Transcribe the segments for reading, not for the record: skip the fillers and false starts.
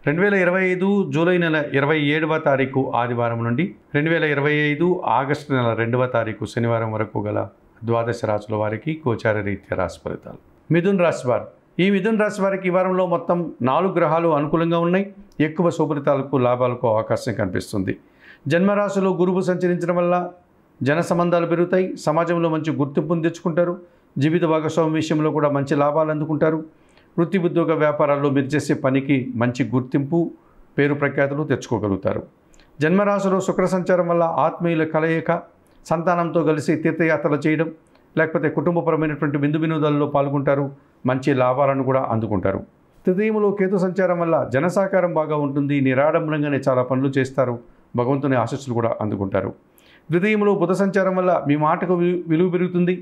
2025 July నెల 27వ తారీఖు ఆదివారం నుండి 2025 ఆగస్టు నెల 2వ తారీఖు శనివారం వరకు గల ద్వాదశ రాశుల వారికి గోచార రీత్యా రాశి ఫలితాలు. మిథున్ రాశి వారు. ఈ మిథున్ రాశి వారికి ఈ వారంలో మొత్తం 4 గ్రహాలు అనుకూలంగా ఉన్నాయి. ఎక్కువ శుభలితాలకు లాభాలకు అవకాశం కనిపిస్తుంది. జన్మరాశిలో గురువు సంచరించడం వల్ల జన సంబంధాలు పెరుగుతాయి. సమాజంలో మంచి గుర్తింపును తెచ్చుకుంటారు. జీవిత భాగస్వామి విషయంలో కూడా మంచి లాభాలు అందుకుంటారు. వృత్తి ఉద్యోగ వ్యాపారాల్లో మీరు చేసే పనికి మంచి గుర్తింపు, పేరు ప్రఖ్యాతులు తెచ్చుకోగలుగుతారు. జన్మరాశిలో శుక్ర సంచారం వల్ల ఆత్మీయుల కలయిక, సంతానంతో కలిసి తీర్థయాత్రలు చేయడం, లేకపోతే కుటుంబపరమైనటువంటి విందు వినోదాల్లో పాల్గొంటారు. మంచి లాభాలను కూడా అందుకుంటారు. తృతీయంలో కేతు సంచారం వల్ల జన సహకారం బాగా ఉంటుంది. నిరాడంబరంగానే చాలా పనులు చేస్తారు. భగవంతుని ఆశీస్సులు కూడా అందుకుంటారు. ద్వితీయంలో బుధ సంచారం వల్ల మీ మాటకు విలువ పెరుగుతుంది.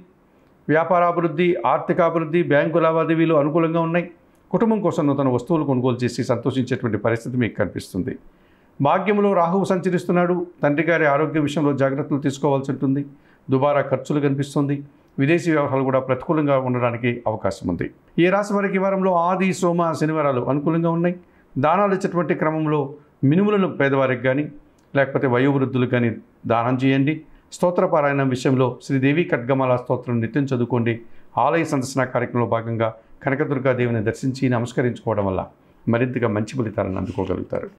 వ్యాపారాభివృద్ధి, ఆర్థికాభివృద్ధి, బ్యాంకు లావాదేవీలు అనుకూలంగా ఉన్నాయి. కుటుంబం కోసం నూతన వస్తువులు కొనుగోలు చేసి సంతోషించేటువంటి పరిస్థితి మీకు కనిపిస్తుంది. భాగ్యంలో రాహువు సంచరిస్తున్నాడు. తండ్రి గారి ఆరోగ్య విషయంలో జాగ్రత్తలు తీసుకోవాల్సి ఉంటుంది. దుబారా ఖర్చులు కనిపిస్తుంది. విదేశీ వ్యవహారాలు కూడా ప్రతికూలంగా ఉండడానికి అవకాశం ఉంది. ఈ రాశి వారికి వారంలో ఆది, సోమ, శనివారాలు అనుకూలంగా ఉన్నాయి. దానాలు ఇచ్చేటువంటి క్రమంలో మినుములను పేదవారికి కానీ లేకపోతే వయోవృద్ధులకు కానీ దానం చేయండి. స్తోత్రపారాయణం విషయంలో శ్రీదేవి ఖడ్గమాల స్తోత్రం నిత్యం చదువుకోండి. ఆలయ సందర్శన కార్యక్రమంలో భాగంగా కనకదుర్గాదేవిని దర్శించి నమస్కరించుకోవడం వల్ల మరింతగా మంచి ఫలితాలను అందుకోగలుగుతారు.